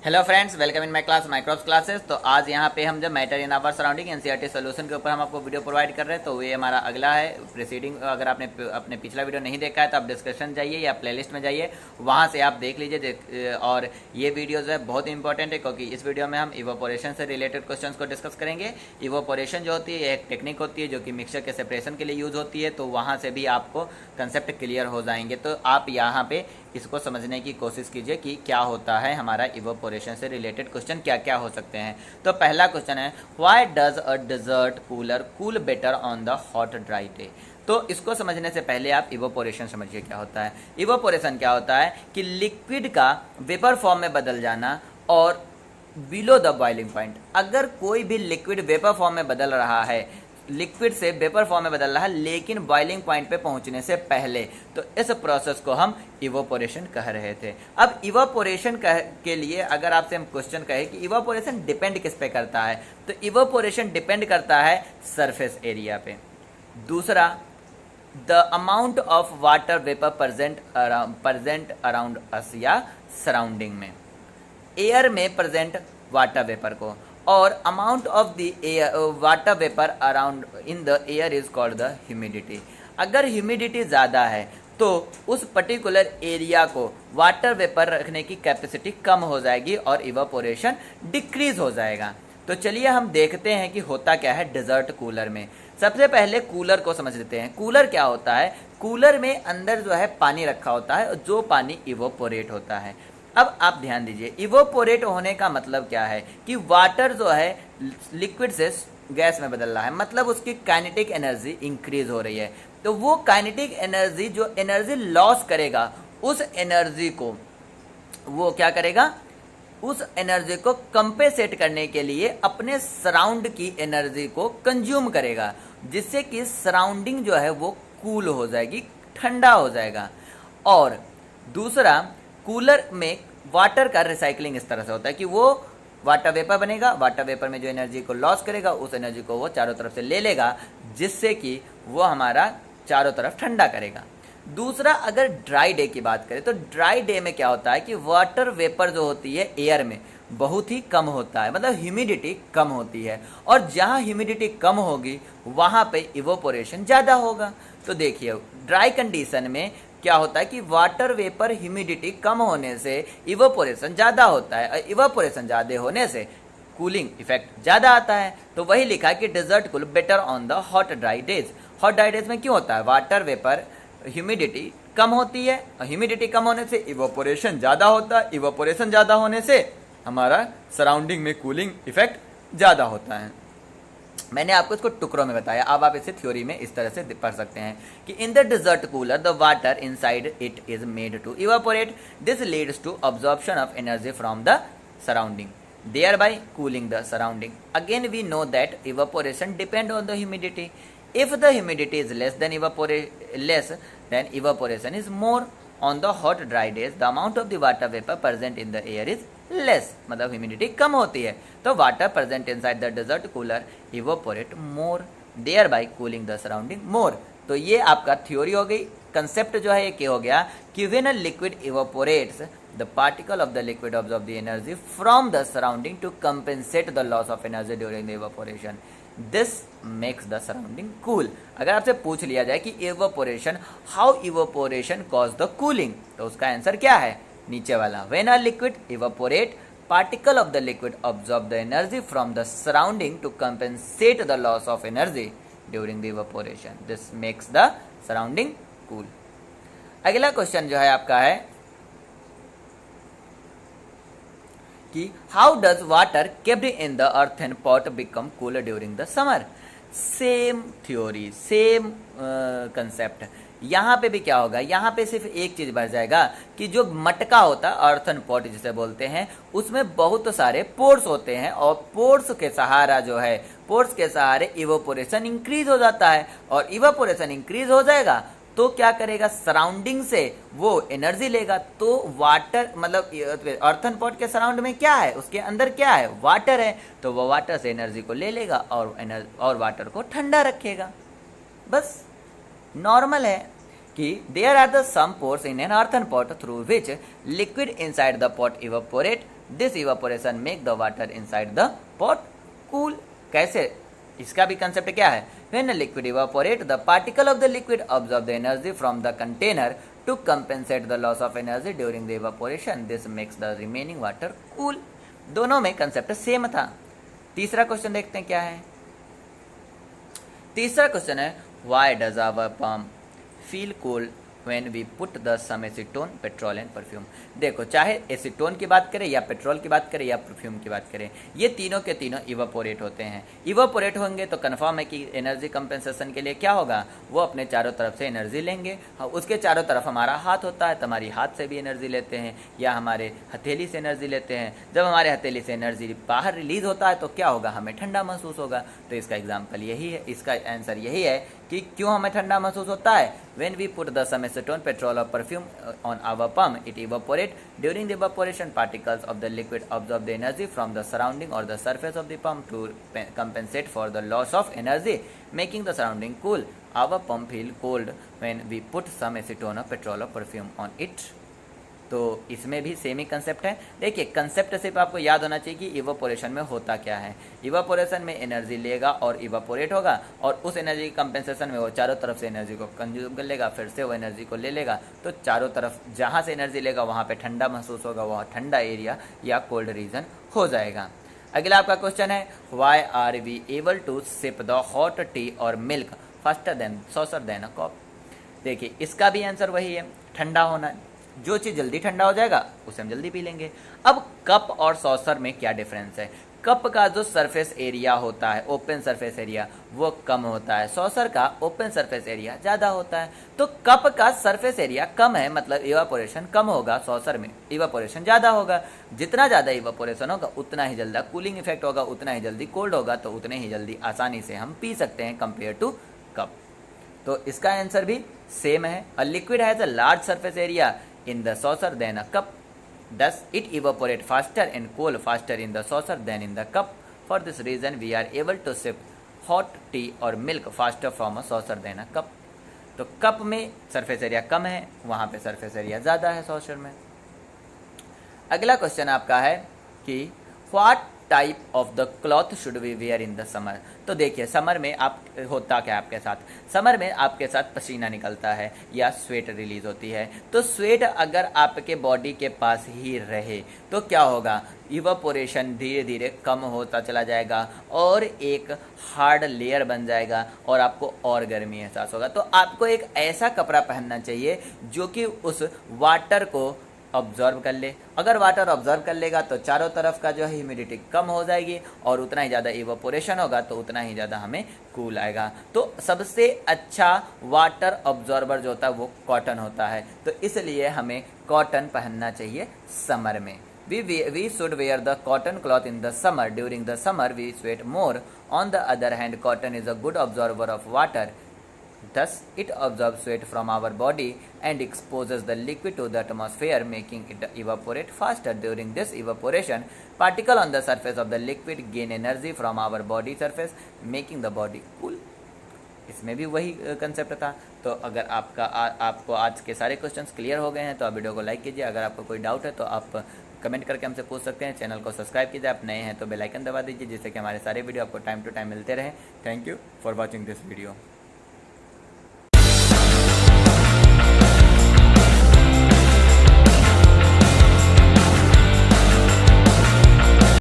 Hello friends, welcome in my class microbes classes. तो आज यहाँ पे हम जब matter in our surrounding NCERT solution के ऊपर हम आपको वीडियो प्रोवाइड कर रहे हैं। तो ये हमारा अगला है प्रीसीडिंग। अगर आपने अपने पिछला वीडियो नहीं देखा है तो आप डिस्कशन जाइए या प्लेलिस्ट में जाइए, वहाँ से आप देख लीजिए। और ये वीडियो जो है बहुत इंपॉर्टेंट है, क्योंकि इस वीडियो में हम इवोपोरेशन से रिलेटेड क्वेश्चन को डिस्कस करेंगे। इवोपोरेशन जो होती है एक टेक्निक होती है जो कि मिक्सचर के सेपरेशन के लिए यूज होती है। तो वहाँ से भी आपको कंसेप्ट क्लियर हो जाएंगे। तो आप यहाँ पे इसको समझने की कोशिश कीजिए कि क्या होता है हमारा इवोपोरेशन से रिलेटेड क्वेश्चन क्या क्या हो सकते हैं। तो पहला क्वेश्चन है, why does a desert cooler cool better on the hot dry day. तो इसको समझने से पहले आप इवोपोरेशन समझिए क्या होता है। इवोपोरेशन क्या होता है कि लिक्विड का वेपर फॉर्म में बदल जाना और बिलो द बॉइलिंग पॉइंट। अगर कोई भी लिक्विड वेपर फॉर्म में बदल रहा है, लिक्विड से वेपर फॉर्म में बदल रहा है लेकिन बॉइलिंग पॉइंट पे पहुंचने से पहले, तो इस प्रोसेस को हम इवोपोरेशन कह रहे थे। अब इवोपोरेशन के लिए अगर आपसे हम क्वेश्चन कहे कि इवोपोरेशन डिपेंड किस पे करता है, तो इवोपोरेशन डिपेंड करता है सरफेस एरिया पे। दूसरा, the amount of water vapour present around us या सराउंडिंग में, एयर में प्रेजेंट वाटर वेपर को, और amount of the air water vapour around in the air is called the humidity. अगर ह्यूमिडिटी ज़्यादा है तो उस पर्टिकुलर एरिया को वाटर वेपर रखने की कैपेसिटी कम हो जाएगी और इवापोरेशन डिक्रीज हो जाएगा। तो चलिए हम देखते हैं कि होता क्या है डेजर्ट कूलर में। सबसे पहले कूलर को समझ लेते हैं। कूलर क्या होता है? कूलर में अंदर जो है पानी रखा होता है, जो पानी इवोपोरेट होता है। अब आप ध्यान दीजिए, इवोपोरेट होने का मतलब क्या है कि वाटर जो है लिक्विड से गैस में बदल रहा है, मतलब उसकी काइनेटिक एनर्जी इंक्रीज हो रही है। तो वो काइनेटिक एनर्जी जो एनर्जी लॉस करेगा, उस एनर्जी को वो क्या करेगा, उस एनर्जी को कंपेसेट करने के लिए अपने सराउंड की एनर्जी को कंज्यूम करेगा, जिससे कि सराउंडिंग जो है वो कूल हो जाएगी, ठंडा हो जाएगा। और दूसरा, कूलर में वाटर का रिसाइकलिंग इस तरह से होता है कि वो वाटर वेपर बनेगा, वाटर वेपर में जो एनर्जी को लॉस करेगा उस एनर्जी को वो चारों तरफ से ले लेगा, जिससे कि वो हमारा चारों तरफ ठंडा करेगा। दूसरा, अगर ड्राई डे की बात करें तो ड्राई डे में क्या होता है कि वाटर वेपर जो होती है एयर में बहुत ही कम होता है, मतलब ह्यूमिडिटी कम होती है, और जहाँ ह्यूमिडिटी कम होगी वहाँ पे इवोपोरेशन ज़्यादा होगा। तो देखिए, ड्राई कंडीशन में क्या होता है कि वाटर वेपर ह्यूमिडिटी कम होने से इवोपोरेशन ज़्यादा होता है, और इवोपोरेशन ज़्यादा होने से कूलिंग इफेक्ट ज़्यादा आता है। तो वही लिखा है कि desert cool better on the hot dry days. Hot dry days में क्यों होता है? वाटर वेपर ह्यूमिडिटी कम होती है, और ह्यूमिडिटी कम होने से इवोपोरेशन ज़्यादा होता है, इवोपोरेशन ज़्यादा होने से हमारा सराउंडिंग में कूलिंग इफेक्ट ज़्यादा होता है। मैंने आपको इसको टुकड़ों में बताया, अब आप इसे थ्योरी में इस तरह से पढ़ सकते हैं कि in the desert cooler the water inside it is made to evaporate. This leads to absorption of energy from the surrounding, thereby cooling the surrounding. Again, we know that evaporation depend on the humidity. If the humidity is less, then evaporation is more. On the hot dry days, the amount of the water vapor present in the air is less. मतलब humidity कम होती है, तो water present inside the desert cooler evaporate more, thereby cooling the surrounding more. तो ये आपका theory हो गई। कंसेप्ट जो है ये क्या हो गया कि when a liquid evaporates, the particle of the liquid absorb the energy from the surrounding to compensate the loss of energy during the evaporation. This makes the surrounding cool. अगर आपसे पूछ लिया जाए कि evaporation, how evaporation cause the cooling, तो उसका answer क्या है? नीचे वाला, when a liquid evaporate, particle of the liquid absorb the energy from the surrounding to compensate the loss of energy during the evaporation. This makes the surrounding cool. अगला question जो है आपका है कि how does water capped in the earthen pot become cool during the summer. Same theory, same concept. यहाँ पे भी क्या होगा, यहाँ पे सिर्फ एक चीज बढ़ जाएगा कि जो मटका होता है, अर्थन पॉट जिसे बोलते हैं, उसमें बहुत सारे पोर्स होते हैं, और पोर्स के सहारा जो है, पोर्स के सहारे इवोपोरेशन इंक्रीज हो जाता है, और इवोपोरेशन इंक्रीज हो जाएगा तो क्या करेगा, सराउंडिंग से वो एनर्जी लेगा। तो वाटर मतलब अर्थन पॉट के सराउंड में क्या है, उसके अंदर क्या है, वाटर है, तो वो वाटर से एनर्जी को ले लेगा और वाटर को ठंडा रखेगा। बस नॉर्मल है कि there are the some pores in an earthen pot through which liquid inside the pot evaporate this evaporation make the water inside the pot cool. कैसे, इसका भी कंसेप्ट क्या है, when a liquid evaporate the particle of the liquid absorb the energy from the container to compensate the loss of energy during the evaporation, this makes the remaining water cool। दोनों में concept same था। तीसरा question देखते हैं क्या है। तीसरा question है why does our pump feel cold when we put the some acetone petrol and perfume. देखो, चाहे एसीटोन की बात करें या पेट्रोल की बात करें या परफ्यूम की बात करें, ये तीनों के तीनों इवापोरेट होते हैं। इवापोरेट होंगे तो कन्फर्म है कि एनर्जी कंपेंसेशन के लिए क्या होगा, वो अपने चारों तरफ से एनर्जी लेंगे। उसके चारों तरफ हमारा हाथ होता है, तो हमारी हाथ से भी एनर्जी लेते हैं या हमारे हथेली से एनर्जी लेते हैं। जब हमारे हथेली से एनर्जी बाहर रिलीज होता है तो क्या होगा, हमें ठंडा महसूस होगा। तो इसका एग्जाम्पल यही है, इसका आंसर यही है कि क्यों हमें ठंडा महसूस होता है। When we put the some acetone, petrol or perfume on our pump, it evaporates. During the evaporation, particles of the liquid absorb the energy from the surrounding or the surface of the pump to compensate for the loss of energy, making the surrounding cool. Our pump feel cold when we put some acetone or petrol or perfume on it. तो इसमें भी same ही concept है। देखिए, concept सिर्फ आपको याद होना चाहिए कि इवापोरेशन में होता क्या है। इवापोरेशन में एनर्जी लेगा और इवापोरेट होगा, और उस एनर्जी कंपेंसेशन में वो चारों तरफ से एनर्जी को कंज्यूम कर लेगा, फिर से वो एनर्जी को ले लेगा। तो चारों तरफ जहाँ से एनर्जी लेगा वहाँ पे ठंडा महसूस होगा, वहाँ ठंडा एरिया या कोल्ड रीजन हो जाएगा। अगला आपका क्वेश्चन है why are we able to sip the hot tea और milk faster than saucer than a cup. देखिए, इसका भी आंसर वही है, ठंडा होना। जो चीज़ जल्दी ठंडा हो जाएगा उसे हम जल्दी पी लेंगे। अब कप और सॉसर में क्या डिफरेंस है। कप का जो सरफेस एरिया होता है, ओपन सरफेस एरिया, वो कम होता है। सॉसर का ओपन सरफेस एरिया ज़्यादा होता है। तो कप का सरफेस एरिया कम है, मतलब इवापोरेशन कम होगा, सॉसर में इवापोरेशन ज़्यादा होगा। जितना ज़्यादा इवापोरेशन होगा उतना ही जल्दी कूलिंग इफेक्ट होगा, उतना ही जल्दी कोल्ड होगा, तो उतने ही जल्दी आसानी से हम पी सकते हैं कंपेयर टू कप। तो इसका आंसर भी सेम है। A liquid has a large surface area in the saucer than a cup, thus it evaporate faster and cool faster in the saucer than in the cup. For this reason we are able to sip hot tea or milk faster from a saucer than a cup. तो cup में surface area कम है, वहाँ पे surface area ज़्यादा है saucer में। अगला question आपका है कि what type of the cloth should we wear in the summer. तो देखिए, समर में आप होता क्या आपके साथ, समर में आपके साथ पसीना निकलता है या स्वेट रिलीज होती है। तो स्वेट अगर आपके बॉडी के पास ही रहे तो क्या होगा, इवापोरेशन धीरे धीरे कम होता चला जाएगा और एक हार्ड लेयर बन जाएगा और आपको और गर्मी एहसास होगा। तो आपको एक ऐसा कपड़ा पहनना चाहिए जो कि उस वाटर को ऑब्जर्व कर ले। अगर वाटर ऑब्जर्व कर लेगा तो चारों तरफ का जो है ह्यूमिडिटी कम हो जाएगी और उतना ही ज़्यादा इवापोरेशन होगा, तो उतना ही ज़्यादा हमें कूल आएगा। तो सबसे अच्छा वाटर ऑब्जर्वर जो होता है वो कॉटन होता है, तो इसलिए हमें कॉटन पहनना चाहिए समर में। We should wear the cotton cloth in the summer. During the summer we sweat more. On the other hand, cotton is a good absorber of water. Thus, it absorbs sweat from our body and exposes the liquid to the atmosphere, making it evaporate faster. During this evaporation, particles on the surface of the liquid gain energy from our body surface, making the body cool. इसमें भी वही concept था। तो अगर आपको आज के सारे क्वेश्चंस क्लियर हो गए हैं तो आप वीडियो को लाइक कीजिए। अगर आपको कोई डाउट है तो आप कमेंट करके हमसे पूछ सकते हैं। चैनल को सब्सक्राइब कीजिए, आप नए हैं तो बेल आइकन दबा दीजिए जिससे कि हमारे सारे वीडियो आपको टाइम टू टाइम मिलते रहे। Thank you for watching this video.